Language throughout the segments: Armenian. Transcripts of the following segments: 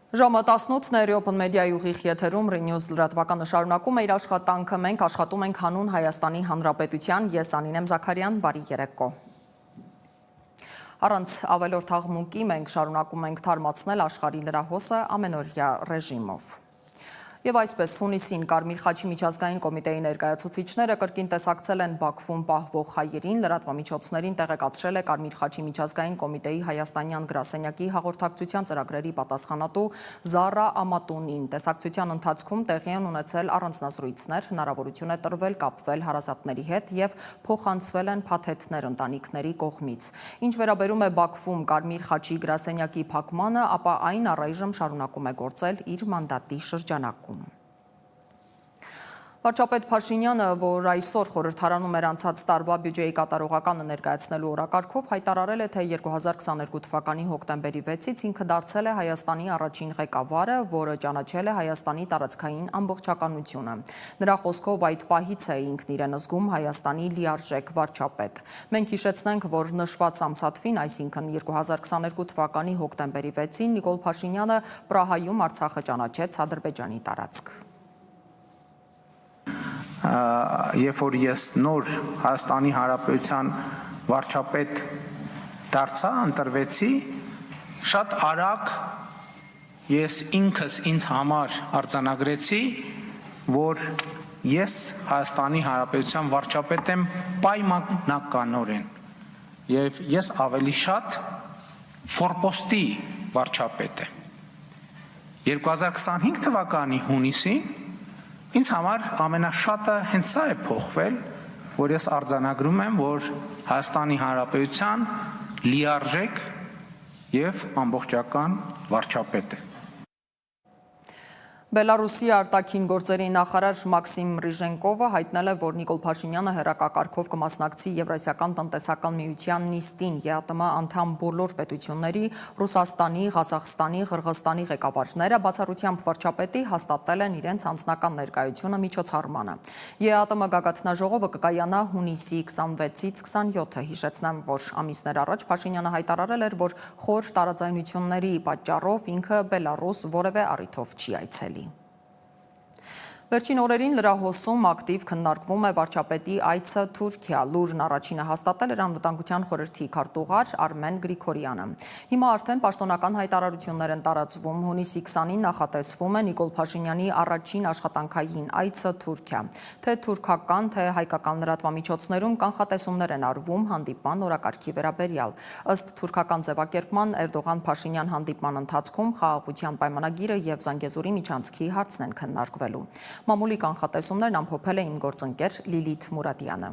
Ժամը 18-ն Open Media-ի ուղիղ եթերում Renews լրատվականը շարունակում է իր աշխատանքը, մենք աշխատում ենք հանուն Հայաստանի Հանրապետության, ես Անինեմ Զաքարյան, բարի երեկո։ Առանց ավելորդ աղմուկի մենք շարունակում ենք թարմացնել աշխարհի լրահոսը ամենօրյա ռեժիմով։ Եվ այսպես հունիսին Կարմիր խաչի միջազգային կոմիտեի ներկայացուցիչները կրկին տեսակցել են Բաքվում պահվող հայերին, լրատվամիջոցներին տեղեկացրել է Կարմիր խաչի միջազգային կոմիտեի հայաստանյան գրասենյակի հաղորդակցության ծրագրերի պատասխանատու Զարա Ամատունին։ Տեսակցության ընթացքում տեղի են ունեցել առանձնազրույցներ, հնարավորություն է տրվել կապվել հարազատների հետ եւ փոխանցվել են փաթեթներ ընտանիքների կողմից։ Ինչ վերաբերում է Բաքվում Կարմիր խաչի գրասենյակի փակմանը, ապա այն առայժմ շարունակում է գործել իր մանդատի շրջանակում։ Վարչապետ Փաշինյանը, որ այսօր խորհրդարանում էր անցած տարվա բյուջեի կատարողականը ներկայացնելու օրակարգով, հայտարարել է, թե 2022 թվականի հոկտեմբերի 6-ից ինքը դարձել է Հայաստանի առաջին ղեկավարը, որը ճանաչել է Հայաստանի տարածքային ամբողջականությունը։ Նրա խոսքով այդ պահից է ինքն իրեն զգում Հայաստանի լիարժեք վարչապետ։ Մենք հիշեցնենք, որ նշված ամսաթվին, այսինքն 2022 թվականի հոկտեմբերի 6-ին Նիկոլ Փաշինյանը Պրահայում Արցախը ճանաչեց Ադրբեջանի տարածք։ Երբ որ ես նոր Հայաստանի Հանրապետության վարչապետ դարձա, ընտրվեցի, շատ արագ ես ինքս ինձ համար արձանագրեցի, որ ես Հայաստանի Հանրապետության վարչապետ եմ պայմանականորեն եւ ես ավելի շատ ֆորպոստի վարչապետ եմ։ 2025 թվականի հունիսին ինձ համար ամենաշատը հենց սա է փոխվել, որ ես արձանագրում եմ, որ Հայաստանի Հանրապետության լիարժեք եւ ամբողջական վարչապետ է։ Բելարուսի արտաքին գործերի նախարար Մաքսիմ Ռիժենկովը հայտնել է, որ Նիկոլ Փաշինյանը հերակակարգով կմասնակցի Եվրասիական տնտեսական միության նիստին, ԵԱՏՄ անդամ բոլոր պետությունների, Ռուսաստանի, Ղազախստանի, Ղրղստանի ղեկավարները բացառությամբ վարչապետի հաստատել են իրենց անձնական ներկայությունը միջոցառմանը։ ԵԱՏՄ գագաթնաժողովը կկայանա հունիսի 26-ից 27-ը։ Հիշեցնեմ, որ ամիսներ առաջ Փաշինյանը հայտարարել էր, որ խոր տարաձայնությունների պատճառով ինքը Բելարուս որևէ առիթով չի այցելի։ Վերջին օրերին լրահոսում ակտիվ քննարկվում է վարչապետի այցը Թուրքիա։ Լուրն առաջինը հաստատել էր անվտանգության խորհրդի քարտուղար Արմեն Գրիգորյանը։ Հիմա արդեն պաշտոնական հայտարարություններ են տարածվում։ Հունիսի 20-ին նախատեսվում է Նիկոլ Փաշինյանի առաջին աշխատանքային այցը Թուրքիա։ Թե թուրքական, թե հայկական լրատվամիջոցներում կանխատեսումներ են արվում հանդիպման օրակարգի վերաբերյալ։ Ըստ թուրքական ձևակերպման Էրդողան-Փաշինյան հանդիպման ընթացքում խաղաղության պայմանագիրը եւ Զանգեզուրի միջանցքի հարցն են քննարկվելու։ Մամուլի կանխատեսումներն ամփոփել է իմ գործընկեր Լիլիթ Մուրադյանը։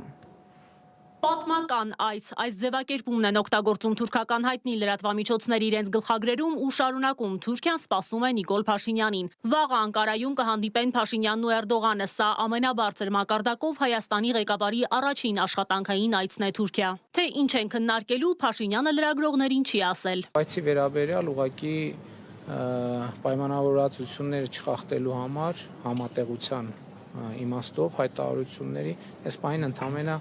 Պատմական այս ձևակերպումն են օգտագործում թուրքական հայտնի լրատվամիջոցներ իրենց գլխագրերում ու շարունակում Թուրքիան սպասում է Նիկոլ Փաշինյանին։ Վաղը Անկարայում կհանդիպեն Փաշինյանն ու Էրդողանը, սա ամենաբարձր մակարդակով Հայաստանի ղեկավարի առաջին աշխատանքային այցն է Թուրքիա։ Թե ինչ են քննարկելու, Փաշինյանը լրագրողներին չի ասել։ Այցի վերաբերյալ ուղղակի պայմանավորվածությունները չխախտելու համար համատեղության իմաստով հայտարարությունների այս պահին ընդամենը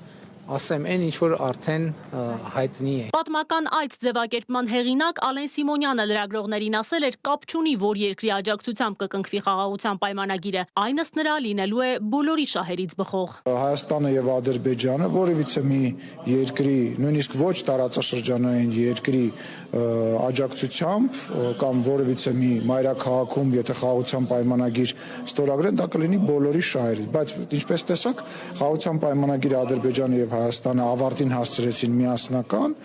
ասեմ այն ինչ որ արդեն հայտնի է։ Պատմական այդ ձևակերպման հեղինակ Ալեն Սիմոնյանը լրագրողներին ասել էր, կապ չունի, որ երկրի աջակցությամբ կկնքվի խաղաղության պայմանագիրը, այն ըստ նրա լինելու է բոլորի շահերից բխող։ Հայաստանը եւ Ադրբեջանը որևիցե մի երկրի, նույնիսկ ոչ տարածաշրջանային երկրի աջակցությամբ կամ որևիցե մի մայրաքաղաքում, եթե խաղաղության պայմանագիր ստորագրեն, դա կլինի բոլորի շահերից, բայց ինչպես տեսակ, խաղաղության պայմանագիրը Ադրբեջանը եւ Հայաստանը ավարտին հասցրեցին միասնական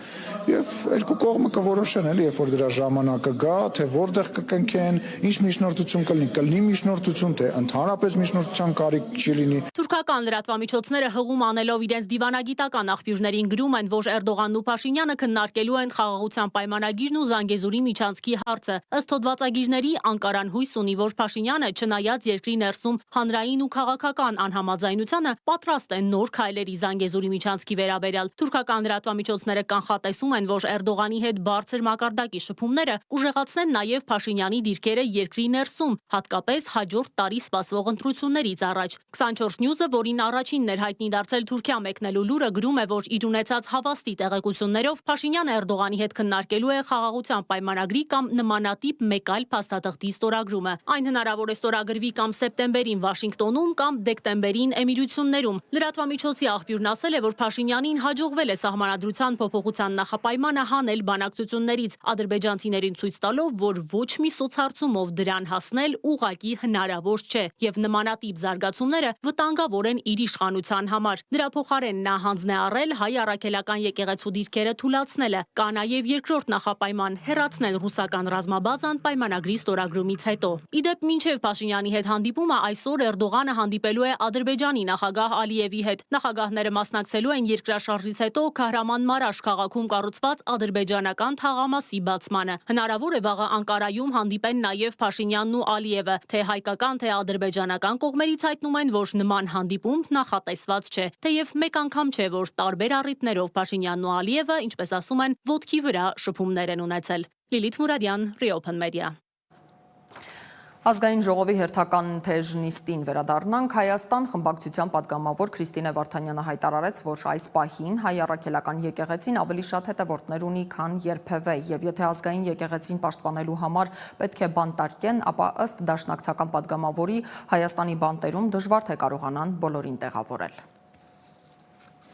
եւ երկու կողմը կորոշեն, էլի, երբ որ դրա ժամանակը գա, թե որտեղ կկնքեն, ինչ միջնորդություն կլինի միջնորդություն, թե ընդհանրապես միջնորդության կարիք չի լինի։ Թուրքական լրատվամիջոցները հղում անելով իրենց դիվանագիտական աղբյուրներին գրում են, որ Էրդողանն ու Փաշինյանը քննարկելու են խաղաղության պայմանագիրն ու Զանգեզուրի միջանցքի հարցը։ Ըստ հոդվածագիրների Անկարան հույս ունի, որ Փաշինյանը, չնայած երկրի ներսում հանրային ու քաղաքական անհամաձայնությանը, պատրաստ է նոր քայլերի Զանգեզուրի միջանցքի վերաբերյալ։ Թուրքական լրատվամիջոցները կանխատեսում են, որ Էրդողանի հետ բարձր մակարդակի շփումները կուժեղացնեն նաև Փաշինյանի դիրքերը երկրի ներսում, հատկապես հաջորդ տարի սպասվող ընտրություններից առաջ։ 24 News-ը, որին առաջինն էր հայտնի դարձել Թուրքիա մեկնելու լուրը, գրում է, որ իր ունեցած հավաստի տեղեկություններով Փաշինյանը Էրդողանի հետ քննարկելու է խաղաղության պայմանագրի կամ նմանատիպ մեկ այլ փաստաթղթի ստորագրումը։ Այն հնարավոր է ստորագրվի կամ սեպտեմբերին Վաշինգտոնում կամ դեկտեմբերին Էմիրություններում։ Լրատվամիջոցի աղբյուրն ասել է, որ Փաշինյանին հաջողվել է սահմանադրության փոփոխության նախապայմանը հանել բանակցություններից, ադրբեջանցիներին ցույց տալով, որ ոչ մի սոցհարցումով դրան հասնել ուղղակի հնարավոր չէ, եւ նմանատիպ զարգացումները վտանգավոր են իր իշխանության համար։ Դրա փոխարեն նա հանձն է առել հայ առաքելական եկեղեցու դիրքերը թուլացնելը։ Կա նաև երկրորդ նախապայման՝ հեռացնել ռուսական ռազմաբազան պայմանագրի ստորագրումից հետո։ Իդեպ մինչև Փաշինյանի հետ հանդիպումը այսօր Էրդողանը հանդիպելու է Ադրբեջանի նախագահ Ալիևի հետ։ Նախագահները մասնակցելու են երկրաշարժից հետո Քահրամանմարաշ քաղաքում կառուցված ադրբեջանական թաղամասի բացմանը։ Հնարավոր է վաղը Անկարայում հանդիպեն նաև Փաշինյանն ու Ալիևը, թե հայկական, թե ադրբեջանական կողմերից հայտնում են, որ նման հանդիպում նախատեսված չէ, թեև մեկ անգամ չէ, որ տարբեր առիթներով Փաշինյանն ու Ալիևը, ինչպես ասում են, ոտքի վրա շփումներ են ունեցել։ Լիլիթ Մուրադյան, Reopen Media։ Ազգային ժողովի հերթական թեժ նիստին վերադառնանք, Հայաստան խմբակցության պատգամավոր Քրիստինե Վարդանյանը հայտարարեց, որ այս պահին հայ առաքելական եկեղեցին ավելի շատ հետևորդներ ունի, քան երբևէ, եւ եթե ազգային եկեղեցին պաշտպանելու համար պետք է բանտարկեն, ապա ըստ դաշնակցական պատգամավորի Հայաստանի բանտերում դժվար թե կարողանան բոլորին տեղավորել։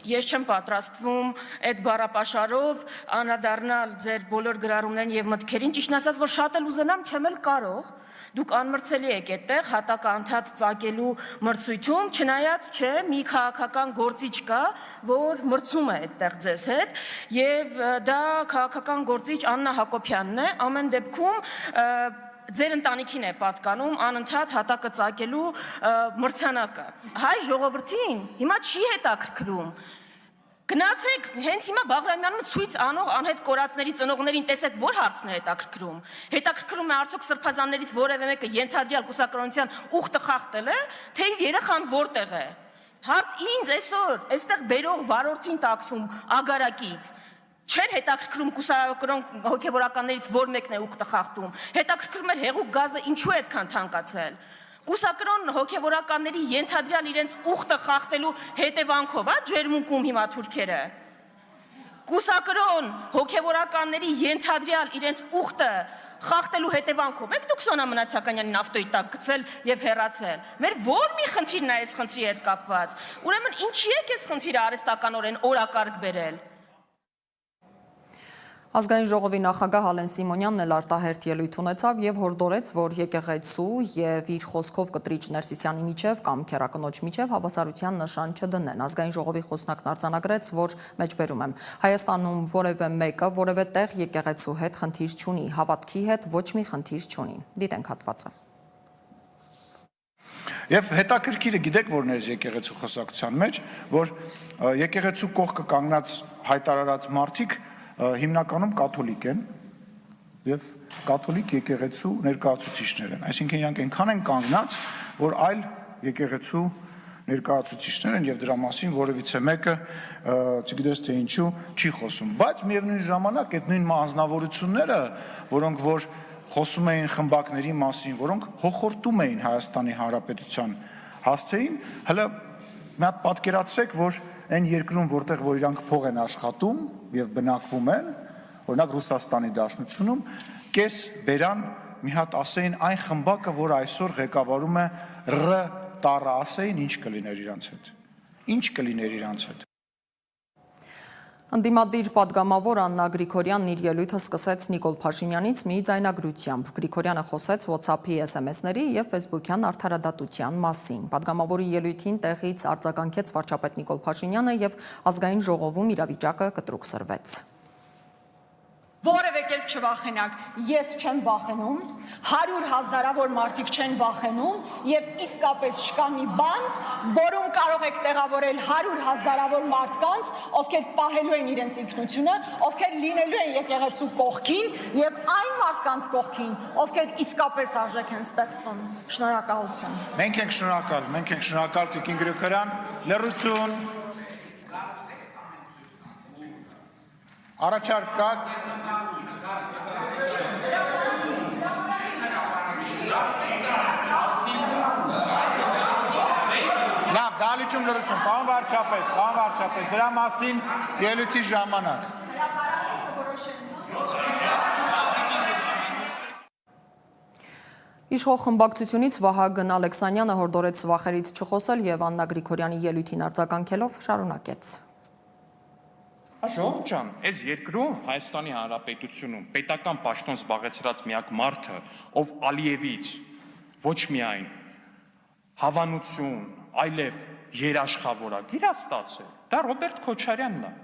Ես չեմ պատրաստվում այդ բառապաշարով անդրադառնալ ձեր բոլոր գրառումներին եւ մտքերին, ճիշտն ասած, որ շատ էլ ուզենամ, չեմ էլ կարող։ Դուք անմրցելի եք այդտեղ հատակը անդադ ծագելու մրցույթում, չնայած չէ, մի քաղաքական գործիչ կա, որ մրցում է այդտեղ ձեզ հետ, եւ դա քաղաքական գործիչ Աննա Հակոբյանն է, ամեն դեպքում ձեր ընտանիքին է պատկանում անընդհատ հատակը ծագելու մրցանակը։ Հայ ժողովրդին հիմա չի հետաքրքրում։ Գնացեք, հենց հիմա Բաղրամյանում ցույց անող անհետ կորածների ծնողներին տեսեք, որ հարցն է հետաքրքրում։ Հետաքրքրում է արդյոք սրբազաններից որևէ մեկը ենթադրյալ կուսակրոնության ուխտը խախտել է, թե իր երեխան որտեղ է։ Հարց ինձ այսօր այստեղ բերող վարորդին տաքսում ագարակից չեր հետաքրքրում կուսակրոն հոգևորականներից որ մեկն է ուխտը խախտում, հետաքրքրում էր հեղուկ գազը ինչու է այդքան թանկացել։ Կուսակրոն հոգևորականների ենթադրյալ իրենց ուխտը խախտելու հետևանքով, ջերմունքում հիմա թուրքերը։ Կուսակրոն հոգևորականների ենթադրյալ իրենց ուխտը խախտելու հետևանքով եք դուք Սոնա Մնացականյանին ավտոյի տակ գցել եւ հեռացել։ Մեր որ մի խնդիրն է այս խնդրի հետ կապված։ Ուրեմն ինչի եք այս խնդիրը արհեստականորեն օրակարգ բերել։ Ազգային ժողովի նախագահ Ալեն Սիմոնյանն էլ արտահերթ ելույթ ունեցավ եւ հորդորեց, որ եկեղեցու եւ իր խոսքով կտրիչ Ներսիսյանի միջև կամ քերակնոջ միջև հավասարության նշան չդնեն։ Ազգային ժողովի խոսնակն արձանագրեց, որ մեջբերում եմ Հայաստանում որևէ մեկը որևէ տեղ եկեղեցու հետ խնդիր չունի, հավատքի հետ ոչ մի խնդիր չունի։ Դիտենք հատվածը։ Եվ հետաքրքիրը գիտեք որն է եկեղեցու խոսակցության մեջ, որ եկեղեցու կողքը կանգնած հայտարարած մարդիկ հիմնականում կաթոլիկ են եւ կաթոլիկ եկեղեցու ներկայացուցիչներ են, այսինքն իրանք այնքան են կանգնած, որ այլ եկեղեցու ներկայացուցիչներ են եւ դրա մասին որևիցե մեկը չգիտես թե ինչու չի խոսում, բայց միևնույն ժամանակ այդ նույն անձնավորությունները, որոնք որ խոսում էին խմբակների մասին, որոնք հոխորտում էին Հայաստանի Հանրապետության հասցեին, հələ մի հատ պատկերացրեք, որ այն երկրում, որտեղ որ իրանք փող են աշխատում եւ բնակվում են, օրինակ Ռուսաստանի Դաշնությունում, կես բերան մի հատ ասեին այն խմբակը, որ այսօր ղեկավարում է Ռ տառը, ասեին ինչ կլիներ իրանց հետ։ Ինչ կլիներ իրանց հետ։ Ընդդիմադիր պատգամավոր Աննա Գրիգորյանն իր ելույթը սկսեց Նիկոլ Փաշինյանից մի ձայնագրությամբ։ Գրիգորյանը խոսեց WhatsApp-ի SMS-ների եւ Facebook-յան արդարադատության մասին։ Պատգամավորի ելույթին տեղից արձագանքեց վարչապետ Նիկոլ Փաշինյանը եւ ազգային ժողովում իրավիճակը կտրուկ սրվեց։ Որևէ կերպ չվախենակ, ես չեմ վախենում, 100,000-ավոր մարդիկ չեն վախենում եւ իսկապես չկա մի բանդ, որում կարող եք տեղավորել 100,000-ավոր մարդկանց, ովքեր պահելու են իրենց ինքնությունը, ովքեր լինելու են եկեղեցու կողքին եւ այն մարդկանց կողքին, ովքեր իսկապես արժեք են ստեղծում։ Շնորհակալություն։ Մենք ենք շնորհակալ Տիկին Գրիգորյան, լրություն։ Առաջարկ կա Լավ, դալիճում լրություն, պարոն վարչապետ, դրա մասին ելույթի ժամանակ։ Իշխող խմբակցությունից Վահագն Ալեքսանյանը հորդորեց վախերից չխոսել եւ Աննա Գրիգորյանի ելույթին արձագանքելով շարունակեց. Ժողովուրդ ջան, այս երկրում Հայաստանի Հանրապետությունում պետական պաշտոն զբաղեցրած միակ մարդը, ով Ալիևից ոչ միայն հավանություն, այլև երաշխավորագիր է ստացել, դա Ռոբերտ Քոչարյանն է։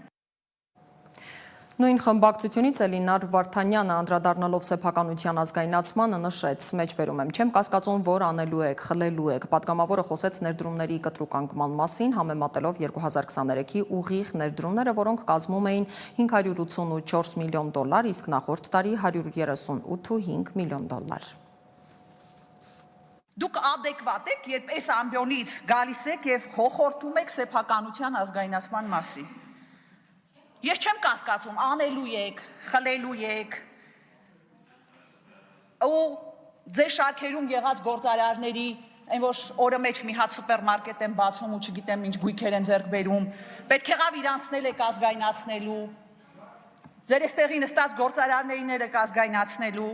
Նույն խմբակցությունից Էլինար Վարդանյանը անդրադառնալով սեփականության ազգայնացմանը նշեց. «Մեջբերում եմ, չեմ կասկածում, որ անելու եք, խլելու եք»։ Պատգամավորը խոսեց ներդրումների կտրուկ անկման մասին, համեմատելով 2023-ի ուղիղ ներդրումները, որոնք կազմում էին $584 միլիոն, իսկ նախորդ տարի $138.5 միլիոն։ Դուք adekvat եք, երբ այս ամբիոնից գալիս եք եւ հոխորտում եք սեփականության ազգայնացման մասին։ Ես չեմ կասկածում, անելու եք, խլելու եք։ Ու ձեր շարքերում եղած գործարարների, այն որ օրը մեջ մի հատ սուպերմարկետ են բացում ու չգիտեմ ինչ գույքեր են ձեռք բերում, պետք եղավ իրանցնել եք ազգայնացնելու։ Ձեր էստեղի նստած գործարարներին եք ազգայնացնելու։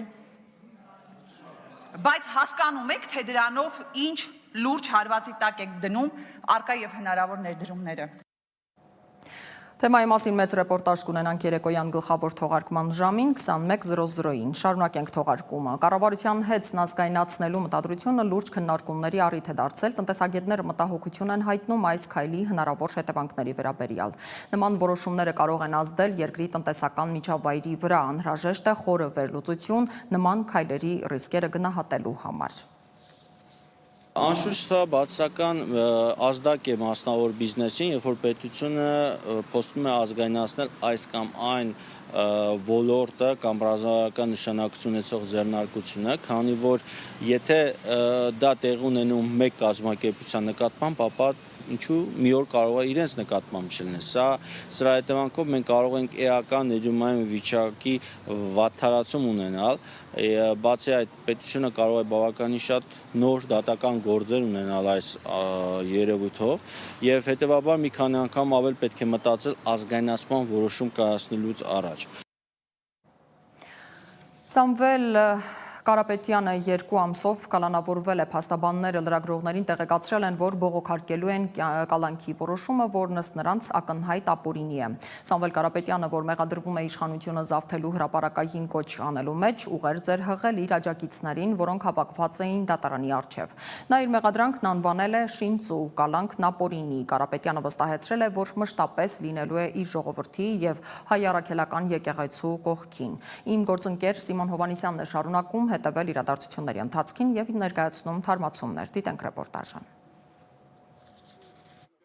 Բայց հասկանում եք, թե դրանով ինչ լուրջ հարվածի տակ եք դնում արկա եւ հնարավոր ներդրումները։ Թեմայի մասին մեծ ռեպորտաժ կունենանք երեկոյան գլխավոր թողարկման ժամին 21:00-ին։ Շարունակենք թողարկումը։ Կառավարության հետ ազգայնացնելու մտադրությունը լուրջ քննարկումների առիթ է դարձել։ Տնտեսագետները մտահոգություն են հայտնում այս քայլի հնարավոր հետևանքների վերաբերյալ։ Նման որոշումները կարող են ազդել երկրի տնտեսական միջավայրի վրա։ Անհրաժեշտ է խորը վերլուծություն նման քայլերի ռիսկերը գնահատելու համար։ Անշուշտ սա բացասական ազդակ է մասնավոր բիզնեսին, երբ որ պետությունը փորձում է ազգայնացնել այս կամ այն ոլորտը կամ ռազմական նշանակություն ունեցող ձեռնարկությունը, քանի որ եթե դա տեղի ունենում մեկ կազմակերպության նկատմամբ, ապա ինչու մի օր կարող է իրենց նկատմամբ չլինել։ Սրա հետևանքով մենք կարող ենք էական ներդրումային վիճակի վատթարացում ունենալ, բացի այդ պետությունը կարող է բավականին շատ նոր դատական գործեր ունենալ այս երևույթով եւ հետեւաբար մի քանի անգամ ավել պետք է մտածել ազգայնացման որոշում կայացնելուց առաջ։ Սամվել Կարապետյանը 2 ամսով կալանավորվել է, փաստաբանները լրագրողներին տեղեկացրել են, որ բողոքարկելու են կալանքի որոշումը, որն ըստ նրանց ակնհայտ ապօրինի է։ Սամվել Կարապետյանը, որ մեղադրվում է իշխանությունը զավթելու հրապարակային կոչ անելու մեջ, ուղերձ էր հղել իր աջակիցներին, որոնք հավաքված էին դատարանի առջև։ Նա իր մեղադրանքն անվանել է շինծու, կալանքն ապօրինի։ Կարապետյանը վստահեցրել է, որ մշտապես լինելու է իր ժողովրդի եւ հայ առաքելական եկեղեցու կողքին։ Իմ գործընկեր Սիմոն Հովանեսյանն է շարունակում հետևել իրադարձությունների ընթացքին եւ ներկայացնում թարմացումներ։ Դիտենք ռեպորտաժը։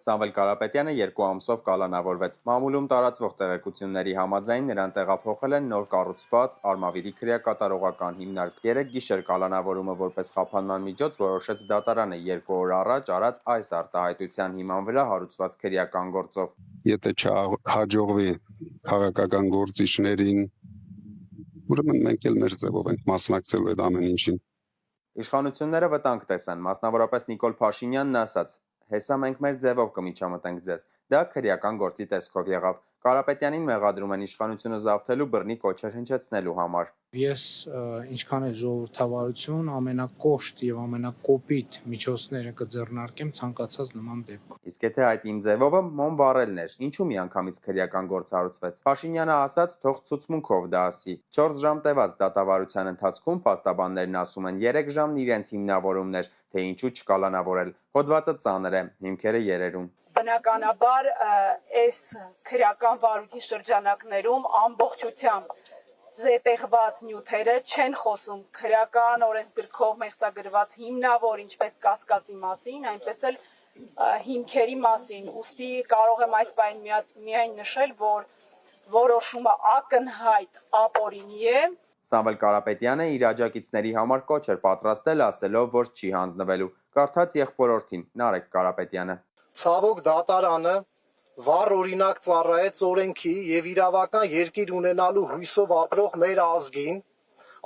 Սամվել Կարապետյանը 2 ամսով կալանավորվեց։ Մամուլում տարածվող տեղեկությունների համաձայն նրան տեղափոխել են նոր կառուցված Արմավիրի քրեակատարողական հիմնարկ։ 3 գիշեր կալանավորումը որպես խափանման միջոց որոշեց դատարանը 2 օր առաջ արած այս արտահայտության հիման վրա հարուցված քրեական գործով։ Եթե չհաջողվի քաղաքական գործիչներին, ուրեմն մենք էլ մեր ձևով ենք մասնակցելու այդ ամեն ինչին։ Իշխանությունները վտանգ տեսան, մասնավորապես Նիկոլ Փաշինյանն ասաց. «Հեսա մենք մեր ձևով կմիջամտենք ձեզ»։ Դա քրեական գործի տեսքով եղավ։ Կարապետյանին մեղադրում են իշխանությունը զավթելու բռնի կոչեր հնչեցնելու համար։ Ես ինչքան էլ ժողովրդավարություն ամենակոշտ եւ ամենակոպիտ միջոցները կձեռնարկեմ ցանկացած նման դեպքում։ Իսկ եթե այդ իմ ձևովը մոմ վառելն էր, ինչու միանգամից քրեական գործ հարուցվեց։ Փաշինյանը ասաց, թող ցուցմունքով դա ասի։ 4 ժամ տևած դատավարության ընթացքում փաստաբաններն ասում են 3 ժամն իրենց հիմնավորումներ, թե ինչու չկալանավորել։ Հոդվածը ծանր է, հիմքերը երերուն։ Բնականաբար այս քրեական վարույթի շրջանակներում ամբողջությամբ զետեղված նյութերը չեն խոսում քրեական օրենսգրքով մեղծագրված հիմնավոր ինչպես կասկածի մասին, այնպես էլ հիմքերի մասին։ Ուստի կարող եմ այս բան միայն նշել, որ որոշումը ակնհայտ ապօրինի է։ Սամվել Կարապետյանը իր աջակիցների համար կոչ էր պատրաստել, ասելով, որ չի հանձնվելու։ Կարդաց եղբորորդին Նարեկ Կարապետյանը։ Ցավոք դատարանը վառ օրինակ ծառայեց օրենքի եւ իրավական երկիր ունենալու հույսով ապրող մեր ազգին,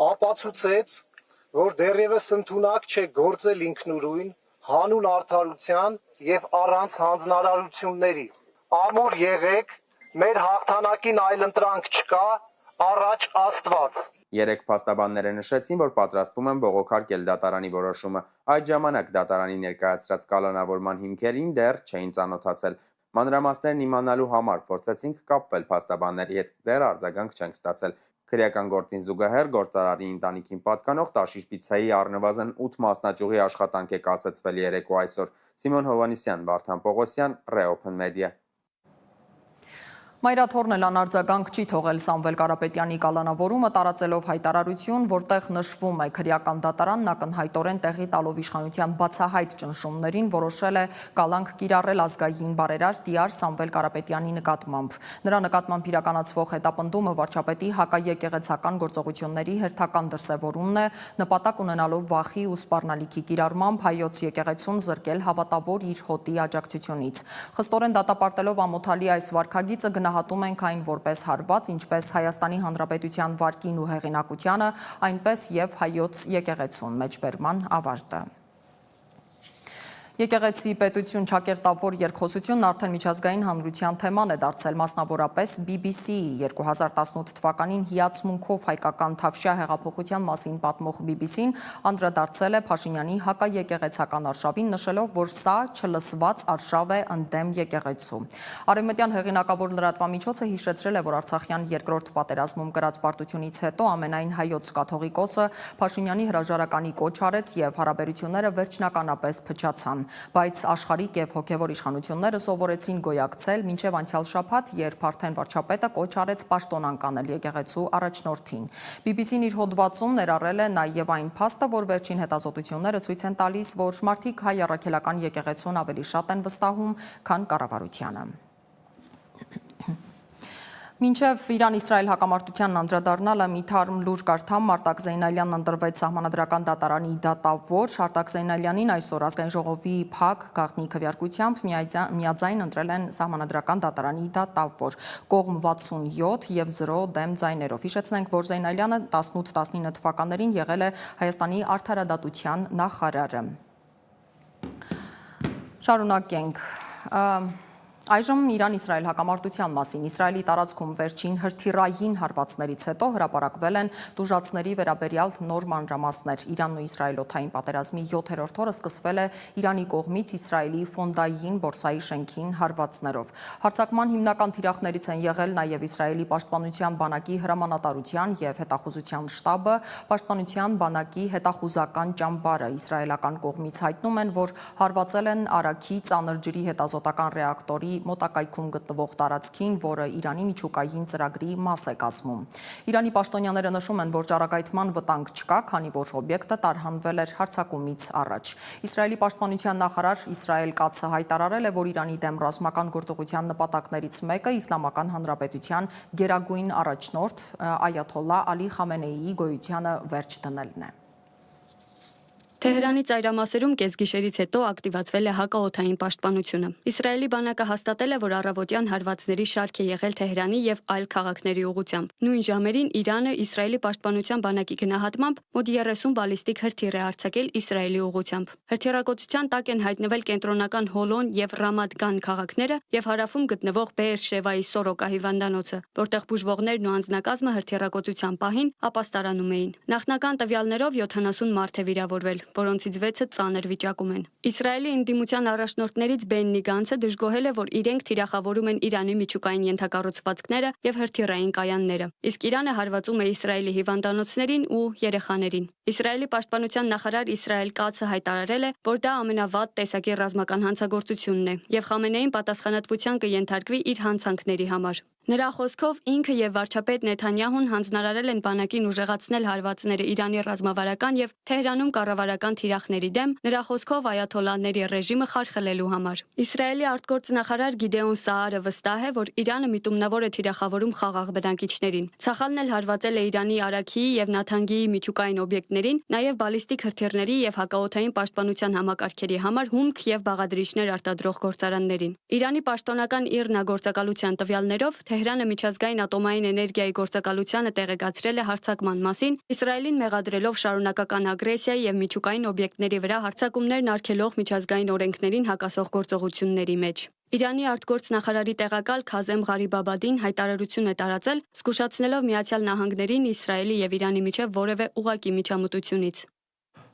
ապացուցեց, որ դեռևս ընդունակ չէ գործել ինքնուրույն, հանուն արդարության եւ առանց հանձնարարությունների։ Ամուր եղեք, մեր հաղթանակին այլընտրանք չկա, առաջ Աստված։ Երեք փաստաբանները նշեցին, որ պատրաստվում են բողոքարկել դատարանի որոշումը։ Այդ ժամանակ դատարանի ներկայացրած կալանավորման հիմքերին դեռ չէին ծանոթացել։ Մանրամասներն իմանալու համար փորձեցինք կապվել փաստաբանների հետ, դեռ արձագանք չենք ստացել։ Քրեական գործին զուգահեռ գործարարի ընտանիքին պատկանող Տաշիր պիցցայի առնվազն 8 մասնաճյուղի աշխատանք է կասեցվել երեկո այսօր։ Սիմոն Հովանիսյան, Վարդան Պողոսյան, Reopen Media։ Մայրաթորն էլ անարձագանք չի թողել Սամվել Կարապետյանի կալանավորումը, տարածելով հայտարարություն, որտեղ նշվում է քրեական դատարանն ակնհայտորեն տեղի տալով իշխանության բացահայտ ճնշումներին որոշել է կալանք կիրառել ազգային բարերար Տիար Սամվել Կարապետյանի նկատմամբ։ Նրա նկատմամբ իրականացվող հետապնդումը վարչապետի հակաեկեղեցական գործողությունների հերթական դրսևորումն է, նպատակ ունենալով վախի ու սպառնալիքի կիրառմամբ հայոց եկեղեցուն զրկել հավատավոր իր հոտի աջակցությունից։ Խստորեն դատապարտելով ամոթալի այս վարքագիծը գնահատում ենք այն որպես հարված, ինչպես Հայաստանի Հանրապետության վարկին ու հեղինակությանը, այնպես եւ հայոց եկեղեցուն մեջբերման ավարտը։ Եկեղեցի պետություն ճակերտավոր երկխոսությունն արդեն միջազգային հանրության թեման է դարձել, մասնավորապես BBC-ի 2018 թվականին հիացմունքով հայկական Թավշյա հեղափոխության մասին պատմող BBC-ն անդրադարձել է Փաշինյանի հակաեկեղեցական արշավին, նշելով, որ սա չլսված արշավ է ընդդեմ եկեղեցու։ Արևմտյան հեղինակավոր լրատվամիջոցը հիշեցրել է, որ Արցախյան երկրորդ պատերազմում կրած պարտությունից հետո ամենայն հայոց կաթողիկոսը Փաշինյանի հրաժարականի կոչ արեց եւ հարաբերությունները վերջնականապես փչացան։ Բայց աշխարհիկ եւ հոգեվոր իշխանությունները սովորեցին գոյակցել մինչեւ անցյալ շաբաթ, երբ արդեն վարչապետը կոչ արեց պաշտոնանկ անել եկեղեցու առաջնորդին։ BBC-ն իր հոդվածում ներառել է նաեւ այն փաստը, որ վերջին հետազոտությունները ցույց են տալիս, որ մարդիկ հայ առաքելական եկեղեցուն ավելի շատ են վստահում, քան կառավարությանը։ Մինչև Իրան-Իսրայել հակամարտությանն անդրադառնալը մի թարմ լուր կարդամ, Արտակ Զեյնալյանն ընտրվեց Սահմանադրական դատարանի դատավոր, Արտակ Զեյնալյանին այսօր ազգային ժողովի փակ գաղտնի քվեարկությամբ միաձայն ընտրել են Սահմանադրական դատարանի դատավոր, կողմ 67 եւ 0 դեմ ձայներով։ Հիշեցնենք, որ Զեյնալյանը 18-19 թվականներին եղել է Հայաստանի արդարադատության նախարարը։ Շարունակենք։ Այժմ Իրան-Իսրայել հակամարտության մասին Իսրայելի տարածքում վերջին հրթիռային հարվածներից հետո հրապարակվել են տուժածների վերաբերյալ նոր մանրամասներ։ Իրանն ու Իսրայել օդային պատերազմի 7-րդ օրը սկսվել է Իրանի կողմից Իսրայելի Ֆոնդային բորսայի շենքին հարվածներով։ Հարձակման հիմնական թիրախներից են եղել նաև Իսրայելի պաշտպանության բանակի հրամանատարության եւ հետախուզության շտաբը, պաշտպանության բանակի հետախուզական ճամբարը։ Իսրայելական կողմից հայտնում են, որ հարվածել են Արաքի ծանր ջրի հետազոտական ռեակտորի մոտակայքում գտնվող տարածքին, որը Իրանի միջուկային ծրագրի մաս է կազմում։ Իրանի պաշտոնյաները նշում են, որ ճառագայթման վտանգ չկա, քանի որ օբյեկտը տարհանվել էր հարձակումից առաջ։ Իսրայելի պաշտպանության նախարար Իսրայել Կացը հայտարարել է, որ Իրանի դեմ ռազմական գործողության նպատակներից մեկը Իսլամական Հանրապետության գերագույն առաջնորդ Այաթոլլա Ալի Խամենեիի գոյությանը վերջ դնելն է։ Թեհրանի ծայրամասերում կեսգիշերից հետո ակտիվացվել է հակաօդային պաշտպանությունը։ Իսրայելի բանակը հաստատել է, որ առավոտյան հարվածների շարք է եղել Թեհրանի եւ այլ քաղաքների ուղղությամբ։ Նույն ժամերին Իրանը Իսրայելի պաշտպանության բանակի գնահատմամբ մոտ 30 բալիստիկ հրթիռ է արձակել Իսրայելի ուղղությամբ։ Հրթիռակոծության տակ են հայտնվել կենտրոնական Հոլոն եւ Ռամատ Գան քաղաքները եւ հարավում գտնվող Բեեր Շևայի Սորոկա հիվանդանոցը, որտեղ բուժվողներն ու անձնակազմը հրթիռակոծության պահին ապաստարանում էին։ Նախնական տվյալներով 70 մարդ է վիրավորվել, որոնցից 6-ը ծանր վիճակում են։ Իսրայելի ընդդիմության առաջնորդներից Բեննի Գանցը դժգոհել է, որ իրենք թիրախավորում են Իրանի միջուկային ենթակառուցվածքները եւ հրթիռային կայանները, իսկ Իրանը հարվածում է Իսրայելի հիվանդանոցներին ու երեխաներին։ Իսրայելի պաշտպանության նախարար Իսրայել Կացը հայտարարել է, որ դա ամենավատ տեսակի ռազմական հանցագործությունն է եւ Խամենեին պատասխանատվության կենթարկվի իր հանցանքների համար։ Նրա խոսքով ինքը եւ վարչապետ Նեթանյահուն հանձնարարել են բանակին ուժեղացնել հարվածները Իրանի ռազմավարական եւ Թեհրանում կառավարական թիրախների դեմ, նրա խոսքով այաթոլլաների ռեժիմը խարխլելու համար։ Իսրայելի արտգործնախարար Գիդեոն Սաարը վստահ է, որ Իրանը միտումնավոր է թիրախավորում խաղաղ բնակիչներին։ Ցախալն էլ հարվածել է Իրանի Արաքիի եւ Նաթանգիի միջուկային օբյեկտներին, նաեւ բալիստիկ հրթիռների եւ հակաօդային պաշտպանության համակարգերի համար հումք եւ բաղադրիչներ արտադրող գործարաններին։ Իրանի պաշտոնական ԻՌՆ գործակալության տվյալներով Թեհրանը միջազգային ատոմային էներգիայի գործակալությանը տեղեկացրել է հարձակման մասին, Իսրայելին մեղադրելով շարունակական ագրեսիայի եւ միջուկային օբյեկտների վրա հարձակումներն արգելող միջազգային օրենքներին հակասող գործողությունների մեջ։ Իրանի արտգործնախարարի տեղակալ Քազեմ Ղարիբաբադին հայտարարություն է տարածել, զգուշացնելով Միացյալ Նահանգներին Իսրայելի եւ Իրանի միջև որևէ ուղղակի միջամտությունից։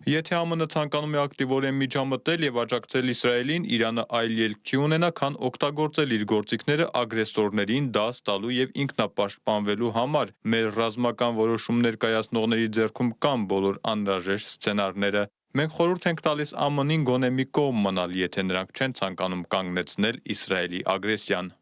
Եթե ԱՄՆ ցանկանում է ակտիվորեն միջամտել եւ աջակցել Իսրայելին, Իրանը այլ ելք չի ունենա, քան օգտագործել իր գործիքները ագրեսորներին դաս տալու եւ ինքնապաշտպանվելու համար։ Մեր ռազմական որոշումներ կայացնողների ձեռքում կան բոլոր անհրաժեշտ սցենարները։ Մենք խորհուրդ ենք տալիս ԱՄՆ-ին գոնե մի կողմ մնալ, եթե նրանք չեն ցանկանում կանգնեցնել Իսրայելի ագրեսիան։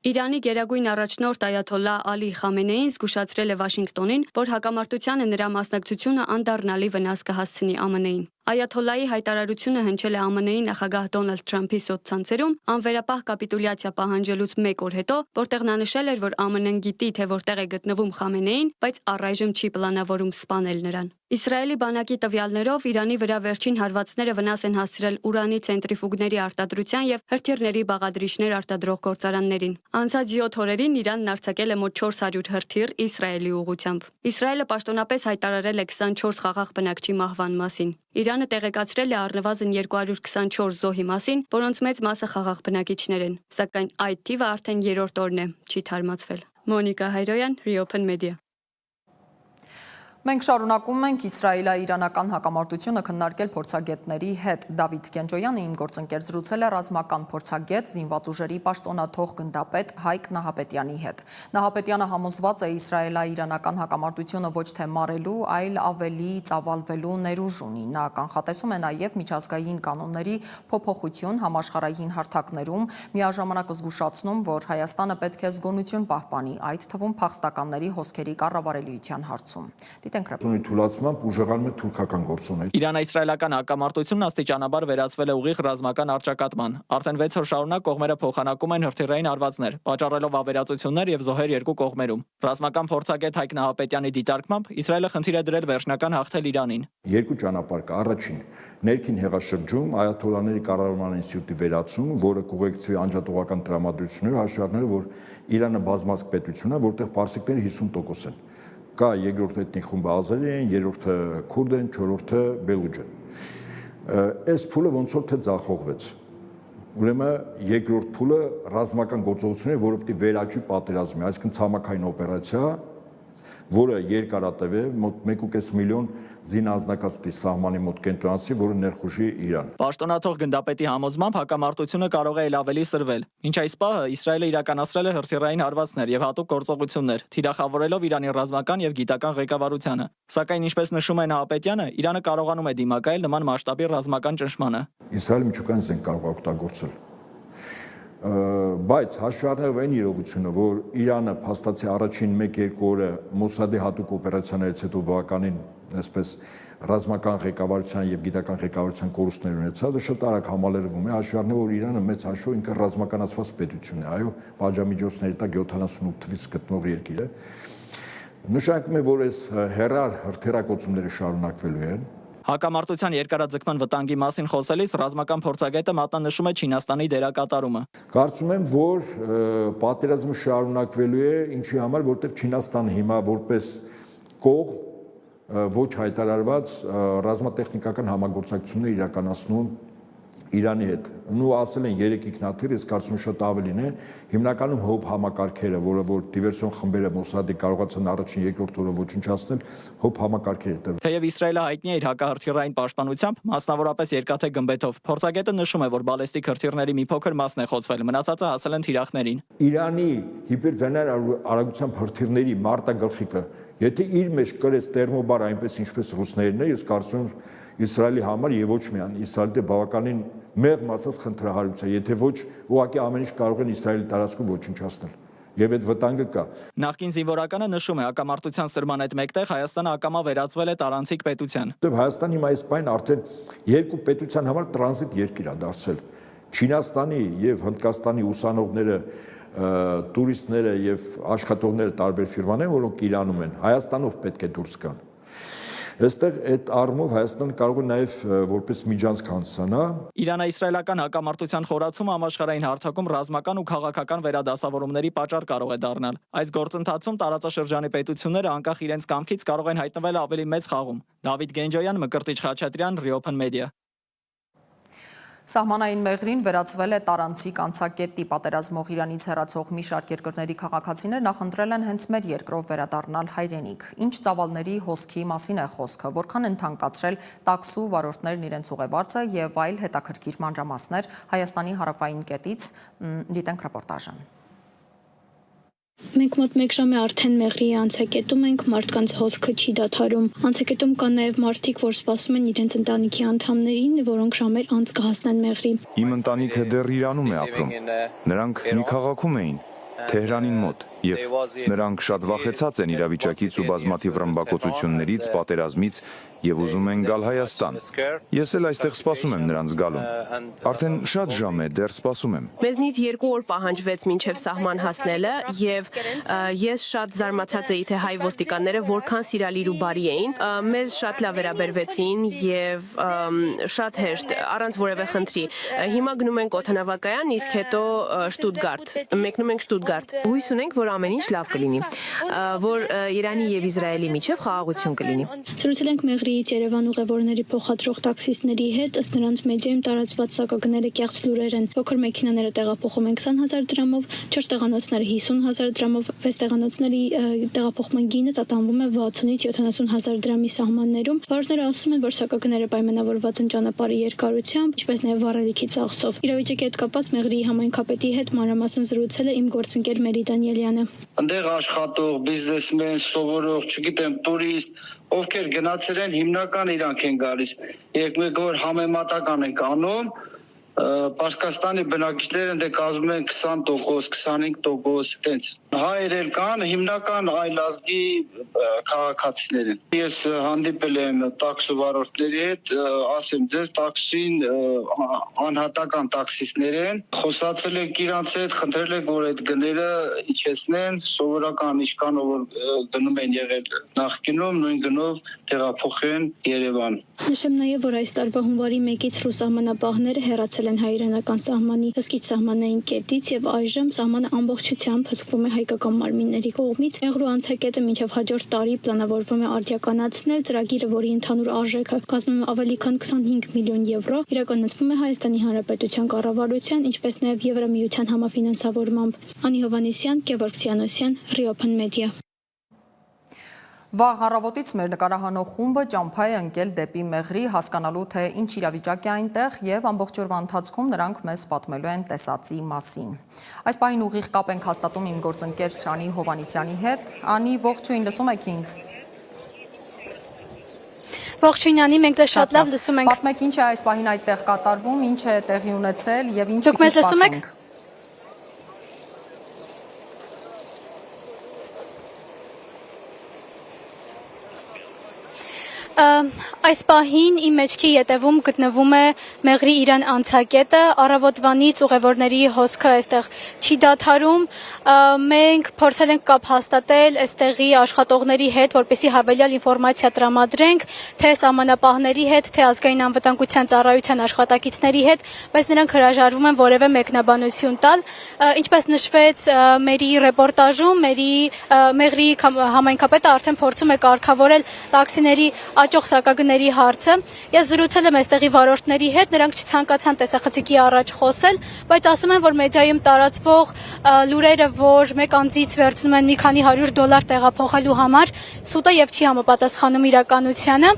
Իրանի գերագույն առաջնորդ այաթոլլա Ալի Խամենեին զգուշացրել է Վաշինգտոնին, որ հակամարտությանը նրա մասնակցությունը անդառնալի վնաս կհասցնի ԱՄՆ-ին։ Այաթոլլայի հայտարարությունը հնչել է ԱՄՆ-ի նախագահ Դոնալդ Թրամփի սոցցանցերում անվերապահ կապիտուլյացիա պահանջելուց մեկ օր հետո, որտեղ նա նշել էր, որ ԱՄՆ-ն գիտի, թե որտեղ է գտնվում Խամենեին, բայց առայժմ չի պլանավորում սպանել նրան։ Իսրայելի բանակի տվյալներով Իրանի վրա վերջին հարվածները վնաս են հասցրել ուրանի ցենտրիֆուգների արտադրության եւ հրթիռների բաղադրիչներ արտադրող գործարաններին։ Անցած 7 օրերին Իրանն արձակել է մոտ 400 հրթիռ Իսրայելի ուղղությամբ։ Իսրայելը պաշտոնապես հայտարարել է 24 խաղաղ բնակչի մահվան մասին։ Իրանը տեղեկացրել է առնվազն 224 զոհի մասին, որոնց մեծ մասը խաղաղ բնակիչներ են, սակայն այդ թիվը արդեն 3-րդ օրն է, չի թարմացվել։ Մոնիկա Հայրոյան, Reopen Media։ Մենք շարունակում ենք իսրայելա-իրանական հակամարտությունը քննարկել փորձագետների հետ։ Դավիթ Կենջոյանը իմ գործընկեր զրուցել է ռազմական փորձագետ, զինված ուժերի պաշտոնաթող գնդապետ Հայկ Նահապետյանի հետ։ Նահապետյանը համոզված է իսրայելա-իրանական հակամարտությունը ոչ թե մարելու, այլ ավելի ծավալվելու ներուժ ունի։ Նա կանխատեսում է նաև միջազգային կանոնների փոփոխություն համաշխարհային հարթակներում, միաժամանակ զգուշացնում, որ Հայաստանը պետք է զգոնություն պահպանի, այդ թվում փախստականների հոսքերի կառավարելիության հարցում։ Թուլացմամբ ուժեղանում է թուրքական գործոններ։ Իրան-իսրայելական հակամարտությունն աստիճանաբար վերածվել է ուղիղ ռազմական առճակատման։ Արդեն 6 օր շարունակ կողմերը փոխանակում են հրթիռային հարվածներ, պատճառելով ավերածություններ եւ զոհեր երկու կողմերում։ Ռազմական փորձագետ Հայկ Նահապետյանի դիտարկմամբ Իսրայելը խնդիր է դրել վերջնական հաղթել Իրանին։ Երկու ճանապարհ կա։ Առաջին՝ ներքին հեղաշրջում, այաթոլլաների կառավարման ինստիտուտի վերացում, որը կուղեկցվի անջատողական տրամադրություններով, հաշվի առնելով, որ Իրանը բազմազգ պետություն է, որտեղ պարսիկները 50% են։ Կա երկրորդ էթնիկ խումբը ազերի են, երրորդը քուրդ են, չորրորդը բելուջ են։ Այս փուլը ոնց որ թե ձախողվեց։ Ուրեմն երկրորդ փուլը ռազմական գործողություններ, որը պետք է վերաճի պատերազմի, այսինքն ցամաքային օպերացիա, որը երկարատև է, մոտ 1.5 միլիոն զինազնակացի սահմանի մոտ կենտրոնացի, որը ներխուժի Իրան։ Պաշտոնաթող գնդապետի համոզմամբ հակամարտությունը կարող է ել ավելի սրվել։ Ինչ այս պահը Իսրայելը իրականացրել է հրթիռային հարվածներ եւ հատուկ գործողություններ, թիրախավորելով Իրանի ռազմական եւ գիտական ղեկավարությանը։ Սակայն ինչպես նշում է Նահապետյանը, Իրանը կարողանում է դիմակայել նման մասշտաբի ռազմական ճնշմանը։ Իսրայելը միջուկային զենք կարող է օգտագործել։ Բայց հաշվի առնելով այն իրողությունը, որ Իրանը փաստացի առաջին 1-2 օրը Մոսադի հատուկ օպերացիաներից հետո բավականին այսպես ռազմական ղեկավարության եւ գիտական ղեկավարության կորուստներ ունեցավ, շատ արագ համալրվում է, հաշվի առնելով, որ Իրանը մեծ հաշվով ինքը ռազմականացված պետություն է, այո, պատժամիջոցների տակ 78 թվից գտնող երկիր է։ Նշանակում է, որ այս հերար հրթիռակոծումները շարունակվելու են։ Հակամարտության երկարաձգման վտանգի մասին խոսելիս ռազմական փորձագետը մատնանշում է Չինաստանի դերակատարումը։ Կարծում եմ, որ պատերազմը շարունակվելու է, ինչի համար, որտեղ Չինաստանը հիմա որպես կողմ ոչ հայտարարված ռազմատեխնիկական համագործակցություններ իրականացնում Իրանի հետ։ Ու ասել են 3 ինքնաթիռ, ես կարծում եմ շատ ավելին է, հիմնականում հոբ համակարգերը, որը որ դիվերսիոն խմբերը Մոսադի կարողացան առաջին երկրորդ օրը ոչնչացնել, հոբ համակարգերը։ Թեև Իսրայելը հայտնի է իր հակահրթիռային պաշտպանությամբ, մասնավորապես երկաթե գմբեթով, փորձագետը նշում է, որ բալեստիկ հրթիռների մի փոքր մասն է խոցվել, մնացածը հասել են թիրախներին։ Իրանի հիպերձայնային արագությամբ հրթիռների մարտագլխիկը, եթե իր մեջ կրեց տերմոբար այնպես ինչպես ռուսներն է, ես կարծում եմ Իսրայելի համար եւ ոչ միայն Իսրայելի դե բավականին մեղմ ասած խնդրահարույց է, եթե ոչ ուղղակի ամեն ինչ կարող են Իսրայելի տարածքում ոչնչացնել։ Եվ այդ վտանգը կա։ Նախկին զինվորականը նշում է հակամարտության սրման հետ մեկտեղ Հայաստանը ակամա վերածվել է տարանցիկ պետության։ Դեպ Հայաստանը հիմա այս պայն արդեն երկու պետության համար տրանզիտ երկիր է դարձել։ Չինաստանի եւ Հնդկաստանի ուսանողները, տուրիստները եւ աշխատողները տարբեր ֆիրմաներ, որոնք Իրանում են, Հայաստանով պետք է դուրս գան։ Այստեղ այդ առումով Հայաստանը կարող է նաև որպես միջանցք անցանա։ Իրано-իսրայելական հակամարտության խորացումը համաշխարհային հարթակում ռազմական ու քաղաքական վերադասավորումների պատճառ կարող է դառնալ։ Այս գործընթացում տարածաշրջանի պետությունները անկախ իրենց կամքից կարող են հայտնվել ավելի մեծ խաղում։ Դավիթ Գենջոյան, Մկրտիչ Խաչատրյան, Reopen Media։ Սահմանային մեղրին վերածվել է տարանցիկ անցակետի պատերազմող Իրանից հեռացող մի շարք երկրների քաղաքացիներ նախընտրել են հենց մեր երկրով վերադառնալ հայրենիք։ Ինչ ծավալների հոսքի մասին է խոսքը, որքան են թանկացրել տաքսու վարորդներն իրենց ուղևորձը եւ այլ հետաքրքիր մանրամասներ Հայաստանի հարավային կետից, դիտենք ռեպորտաժը։ Մենք մոտ 1 ժամ է արդեն մեղրի անցակետում ենք, մարդկանց հոսքը չի դադարում։ Անցակետում կան նաև մարդիկ, որ սպասում են իրենց ընտանիքի անդամներին, որոնք ժամեր անց կհասնեն մեղրի։ Իմ ընտանիքը դեռ Իրանում է ապրում։ Նրանք մի քաղաքում էին, Թեհրանին մոտ, եւ նրանք շատ վախեցած են իրավիճակից ու բազմաթիվ ռմբակոծություններից, պատերազմից եւ ուզում են գալ Հայաստան։ Ես էլ այստեղ սպասում եմ նրանց գալուն։ Արդեն շատ ժամ է, դեռ սպասում եմ։ Մեզնից 2 օր պահանջվեց մինչև սահման հասնելը եւ ես շատ զարմացած էի, թե հայ ոստիկանները որքան սիրալիր ու բարի էին։ Մեզ շատ լավ վերաբերվեցին եւ շատ հեշտ, առանց որևէ խնդրի։ Հիմա գնում ենք օդանավակայան, իսկ հետո Շտուտգարտ։ Մեկնում ենք Շտուտգարտ։ Հույս ունենք, որ ամեն ինչ լավ կլինի, որ Իրանի եւ Իսրայելի միջև խաղաղություն կլինի։ Զրուցել ենք Մեղրիից Երևան ուղևորների փոխադրող տաքսիստների հետ, ըստ նրանց մեդիայում տարածված սակագները կեղծ լուրեր են։ Փոքր մեքենաները տեղափոխում են 20,000 դրամով, 4 տեղանոցները 50,000 դրամով, 6 տեղանոցների տեղափոխման գինը տատանվում է 60-ից 70,000 դրամի սահմաններում։ Վարորդները ասում են, որ սակագները պայմանավորված են ճանապարհի երկարությամբ, ինչպես նաև վառելիքի ծախսով։ Իրավիճակի հետ կապված Մեղրիի համայնքապետի հետ մանրամասն զրուցել է իմ գործընկեր Մերի Դանիելյանը։ Այնտեղ աշխատող, բիզնեսմեն, սովորող, չգիտեմ, տուրիստ, ովքեր գնացել են, հիմնական իրանք են գալիս։ Երբ մեկ որ համեմատական ենք անում, Պարսկաստանի բնակիչները դե կազմում են 20%, 25%, տենց։ Հայերել կան, հիմնական այլ ազգի քաղաքացիներ են։ Ես հանդիպել եմ տաքսու վարորդների հետ, ասեմ ձեզ, տաքսին անհատական տաքսիստներ են, խոսացել ենք իրանց հետ, խնդրել ենք, որ այդ գները իջեցնեն, սովորական ինչքանով որ գնում են եղել նախկինում, նույն գնով տեղափոխեն Երևան։ Նշեմ նաև, որ այս տարվա հունվարի 1-ից ռուս սահմանապահները հեռացել են հայ-իրանական սահմանի հսկիչ սահմանային կետից եւ այժմ սահմանը ամբողջությամբ հսկվում է հայկական մարմինների կողմից։ Մեղրու անցակետը մինչև հաջորդ տարի պլանավորվում է արդիականացնել։ Ծրագիրը, որի ընդհանուր արժեքը կազմում է ավելի քան 25 միլիոն եվրո, իրականացվում է Հայաստանի Հանրապետության կառավարության, ինչպես նաև Եվրամիության համաֆինանսավորմամբ։ Անի Հովանեսյան, Գևորգ Ցյանոսյան, Reopen Media։ Վաղ առավոտից մեր նկարահանող խումբը ճամփա է ընկել դեպի Մեղրի, հասկանալու թե ինչ իրավիճակ է այնտեղ եւ ամբողջ օրվա ընթացքում նրանք մեզ պատմելու են տեսածի մասին։ Այս պահին ուղիղ կապ ենք հաստատում իմ գործընկեր Անի Հովանեսյանի հետ։ Անի, ողջույն, լսում եք ինձ։ Ողջույն Անի, մենք ձեզ շատ լավ լսում ենք։ Պատմեք, ինչ է այս պահին այդտեղ կատարվում, ինչ է տեղի ունեցել եւ ինչ Դուք մեզ լսում եք։ Այս պահին իմ մեջքի ետևում գտնվում է Մեղրի Իրան անցակետը, առավոտվանից ուղևորների հոսքը այստեղ չի դադարում։ Մենք փորձել ենք կապ հաստատել այստեղի աշխատողների հետ, որպեսզի հավելյալ ինֆորմացիա տրամադրենք, թե սահմանապահների հետ, թե ազգային անվտանգության ծառայության աշխատակիցների հետ, բայց նրանք հրաժարվում են որևէ մեկնաբանություն տալ։ Ինչպես նշվեց մերի ռեպորտաժում, Մեղրի համայնքապետը արդեն փորձում է կարգավորել տաքսիների աճող սակագների հարցը։ Ես զրուցել եմ այստեղի վարորդների հետ, նրանք չցանկացան տեսախցիկի առաջ խոսել, բայց ասում են, որ մեդիայում տարածվող լուրերը, որ մեկ անձից վերցնում են մի քանի $100 տեղափոխելու համար, սուտ է եւ չի համապատասխանում իրականությանը։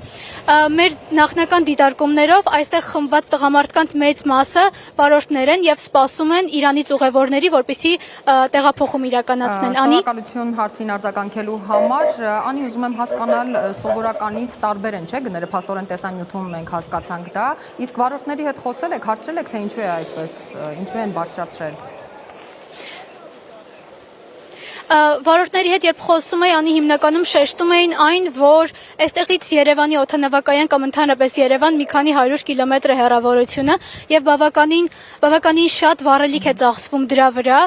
Մեր նախնական դիտարկումներով այստեղ խմբված տղամարդկանց մեծ մասը վարորդներ են եւ սպասում են Իրանից ուղևորների, որպեսզի տեղափոխում իրականացնեն։ Անի, շնորհակալություն հարցին արձագանքելու համար։ Անի, ուզում եմ հասկանալ սովորականից տարբեր են, չէ՞, գները փաստորեն տեսանյութում մենք հասկացանք դա, իսկ վարորդների հետ խոսել եք, հարցրել եք, թե ինչու է այդպես, ինչու են բարձրացրել։ Վարորդների հետ երբ խոսում էի, անի հիմնականում շեշտում էին այն, որ այստեղից Երևանի օդանավակայան կամ ընդհանրապես Երևան մի քանի 100 կիլոմետր է հեռավորությունը եւ բավականին շատ վառելիք է ծախսվում դրա վրա։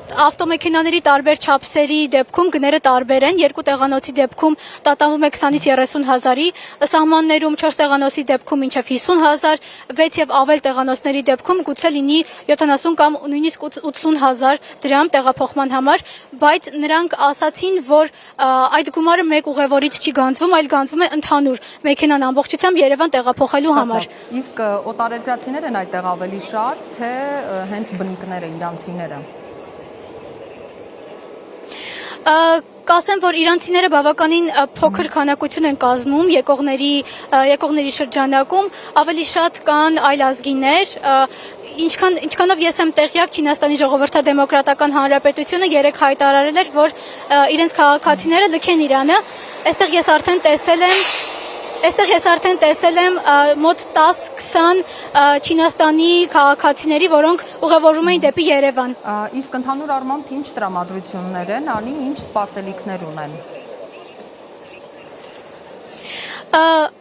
Ավտոմեքենաների տարբեր չափսերի դեպքում գները տարբեր են, երկու տեղանոցի դեպքում տատանվում է 20-ից 30 հազարի սահմաններում, 4 տեղանոցի դեպքում մինչև 50 հազար, 6 եւ ավել տեղանոցների դեպքում գուցե լինի 70 կամ նույնիսկ 80 հազար դրամ տեղափոխման համար, բայց նրանք ասացին, որ այդ գումարը մեկ ուղևորից չի գանձվում, այլ գանձվում է ընդհանուր մեքենան ամբողջությամբ Երևան տեղափոխելու համար։ Իսկ օտարերկրացիներ են այդտեղ ավելի շատ, թե հենց բնիկները, իրանցիները։ Կասեմ, որ իրանցիները բավականին փոքր քանակություն են կազմում եկողների շրջանակում, ավելի շատ կան այլազգիներ, ինչքանով ես եմ տեղյակ, Չինաստանի Ժողովրդադեմոկրատական Հանրապետությունը երեք հայտարարել էր, որ իրենց քաղաքացիները լքեն Իրանը, այստեղ ես արդեն տեսել եմ մոտ 10-20 Չինաստանի քաղաքացիների, որոնք ուղևորվում էին դեպի Երևան։ Իսկ ընդհանուր առմամբ ինչ տրամադրություններ են, անի ինչ սպասելիքներ ունեն։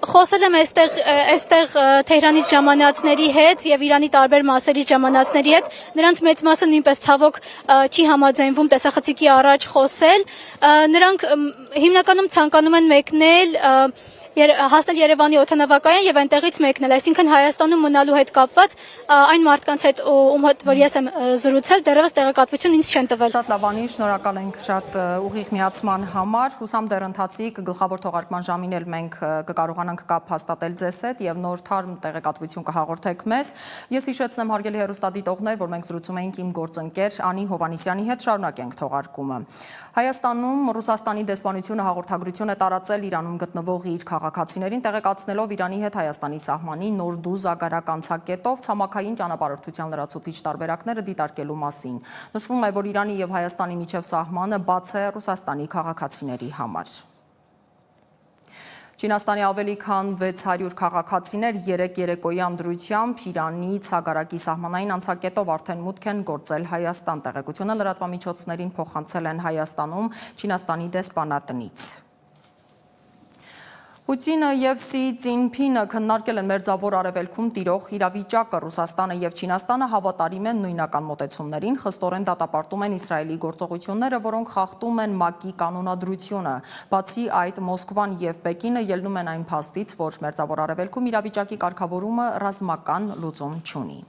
Խոսել եմ այստեղ Թեհրանից ժամանածների հետ եւ Իրանի տարբեր մասերից ժամանածների հետ, նրանց մեծ մասը նույնպես ցավոք չի համաձայնվում տեսախցիկի առաջ խոսել, նրանք հիմնականում ցանկանում են մեկնել հասնել Երևանի օդանավակայան եւ այնտեղից մեկնել, այսինքն Հայաստանում մնալու հետ կապված այն մարդկանց հետ, ում հետ որ ես եմ զրուցել, դեռևս տեղեկատվություն ինձ չեն տվել։ Շատ լավ, անի, շնորհակալ ենք շատ ուղիղ միացման համար։ Հուսամ դեռ ընթացիկ գլխավոր թողարկման ժամին էլ մենք կկարողանանք կապ հաստատել ձեզ հետ եւ նոր թարմ տեղեկատվություն կհաղորդեք մեզ։ Ես հիշեցնեմ հարգելի հեռուստադիտողներ, որ մենք զրուցում էինք իմ գործընկեր Անի Հովհաննիսյանի հետ, շարունակենք թողարկումը։ Հայաստանում Ռուսաստանի դեսպանությունը հաղորդագրություն է տարածել Իրանում գտնվող իր քաղաքացիներին տեղեկացնելով Իրանի հետ Հայաստանի սահմանի նորդու զագարակ անցակետով ցամաքային ճանապարհորդության լրացուցիչ տարբերակները դիտարկելու մասին։ Նշվում է, որ Իրանի եւ Հայաստանի միջև սահմանը բաց է Ռուսաստանի քաղաքացիների համար։ Չինաստանի ավելի քան 600 քաղաքացիներ երեք երեկոյան դրությամբ Իրանի ցագարակի սահմանային անցակետով արդեն մուտք են գործել Հայաստան։ Տեղեկությունը լրատվամիջոցներին փոխանցել են Հայաստանում Չինաստանի դեսպանատնից։ Պուտինը եւ Սի Ցինփինը քննարկել են Մերձավոր Արևելքում տիրող իրավիճակը։ Ռուսաստանը եւ Չինաստանը հավատարիմ են նույնական մոտեցումներին, խստորեն դատապարտում են Իսրայելի գործողությունները, որոնք խախտում են ՄԱԿ-ի կանոնադրությունը։ Բացի այդ, Մոսկվան եւ Պեկինը ելնում են այն փաստից, որ Մերձավոր Արևելքում իրավիճակի կարգավորումը ռազմական լուծում չունի։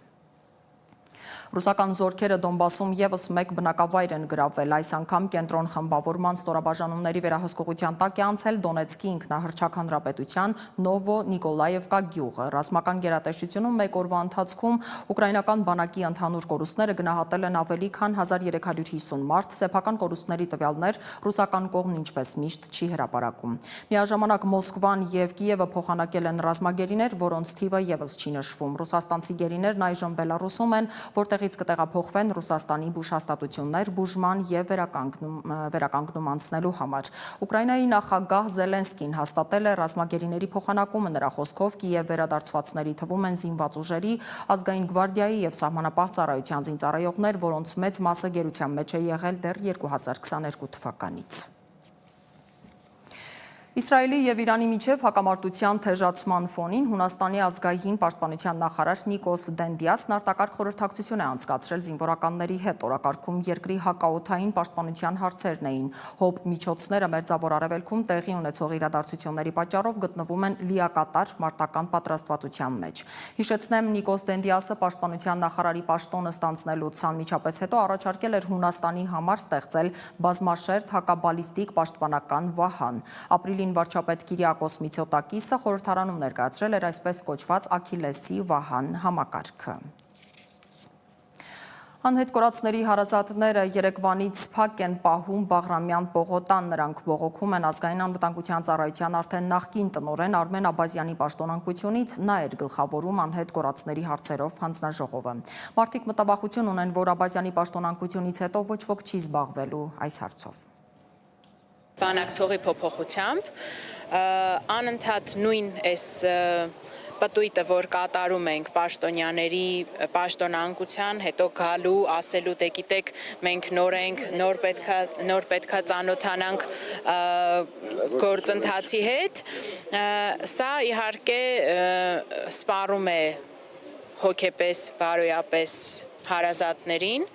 Ռուսական զորքերը Դոնբասում եւս մեկ բնակավայր են գրավել, այս անգամ կենտրոն խմբավորման ստորաբաժանումների վերահսկողության տակ է անցել Դոնեցկի ինքնահռչակ հանրապետության Նովո Նիկոլաևկա գյուղը։ Ռազմական գերատեսչությունում մեկ օրվա ընթացքում ուկրաինական բանակի ընդհանուր կորուստները գնահատել են ավելի քան 1350 մարդ, սեփական կորուստների տվյալներ ռուսական կողմն ինչպես միշտ չի հրապարակում։ Միաժամանակ Մոսկվան եւ Կիևը փոխանակել են ռազմագերիներ, որոնց թիվը եւս չի նշվում։ Ռուսաստանցի գերիներն այժմ Բելարուսում են, որտեղից կտեղափոխվեն Ռուսաստանի բուժհաստատություններ բուժման եւ վերականգնում անցնելու համար։ Ուկրաինայի նախագահ Զելենսկին հաստատել է ռազմագերիների փոխանակումը, նրա խոսքով Կիև վերադարձվածների թվում են զինված ուժերի, ազգային գվարդիայի եւ սահմանապահ ծառայության զինծառայողներ, որոնց մեծ մասը գերության մեջ է եղել դեռ 2022 թվականից։ Իսրայելի եւ Իրանի միջև հակամարտության թեժացման ֆոնին Հունաստանի ազգային պաշտպանության նախարար Նիկոս Դենդիասն արտակարգ խորհրդակցություն է անցկացրել զինվորականների հետ։ Օրակարգում երկրի հակաօդային պաշտպանության հարցերն էին։ ՀՕՊ միջոցները Մերձավոր Արևելքում տեղի ունեցող իրադարձությունների պատճառով գտնվում են լիակատար մարտական պատրաստվածության մեջ։ Հիշեցնեմ, Նիկոս Դենդիասը պաշտպանության նախարարի պաշտոնը ստանձնելուց անմիջապես հետո առաջարկել էր Հունաստանի համար ստեղծել բազմաշերտ հակաբալիստիկ պաշտպանական վահան։ Ապրիլին վարչապետ Կիրիակոս Միցոտակիսը խորհրդարանում ներկայացրել էր այսպես կոչված Աքիլեսի վահան համակարգը։ Անհետ կորածների հարազատները Երևանից փակ են պահում Բաղրամյան պողոտան, նրանք բողոքում են ազգային անվտանգության ծառայության արդեն նախկին տնօրեն Արմեն Աբազյանի պաշտոնանկությունից, նա էր գլխավորում անհետ կորածների հարցերով հանձնաժողովը։ Մարդիկ մտավախություն ունեն, որ Աբազյանի պաշտոնանկությունից հետո ոչ ոք չի զբաղվելու այս հարցով։ Բանակցողի փոփոխությամբ անընդհատ նույն այս պտույտը, որ կատարում ենք պաշտոնյաների պաշտոնանկության, հետո գալու, ասելու, դե գիտեք, մենք նոր ենք, նոր պետքա ծանոթանանք գործընթացի հետ, սա իհարկե սպառում է հոգեպես, բարոյապես հարազատներին։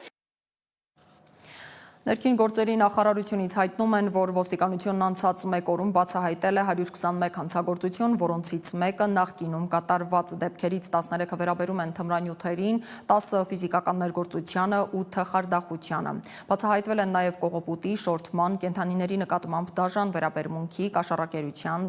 Ներքին գործերի նախարարությունից հայտնում են, որ ոստիկանությունն անցած 1 օրում բացահայտել է 121 հանցագործություն, որոնցից մեկը նախկինում կատարված դեպքերից 13-ը վերաբերում են թմրանյութերին, 10-ը ֆիզիկական ներգործությանը, 8-ը խարդախությանը։ Բացահայտվել են նաև կողոպուտի, շորթման, կենդանիների նկատմամբ դաժան վերաբերմունքի, կաշառակերության,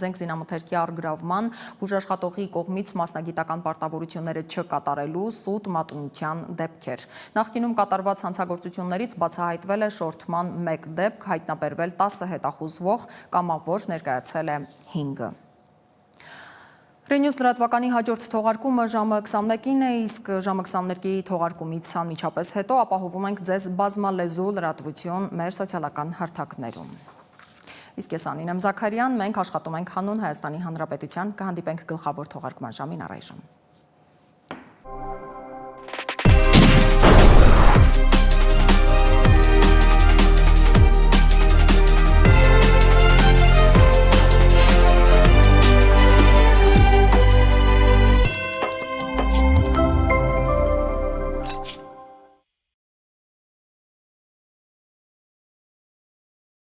զենք զինամթերքի առգրավման, բուժաշխատողի կողմից մասնագիտական պարտավորությունները չկատարելու, սուտ մատնության դեպքեր։ Նախկինում կատարված հանցագործություններից բացահայտվել է շորթման 1 դեպք, հայտնաբերվել 10 հետախուզվող, կամավոր ներկայացել է 5-ը։ Ռենյուս լրատվականի հաջորդ թողարկումը ժամը 21-ին է, իսկ ժամը 22-ի թողարկումից անմիջապես հետո ապահովում ենք ձեզ բազմալեզու լրատվություն մեր սոցիալական հարթակներում։ Իսկ ես Անին եմ Զաքարյան, մենք աշխատում ենք հանուն Հայաստանի Հանրապետության, կհանդիպենք գլխավոր թողարկման ժամին առայժմ։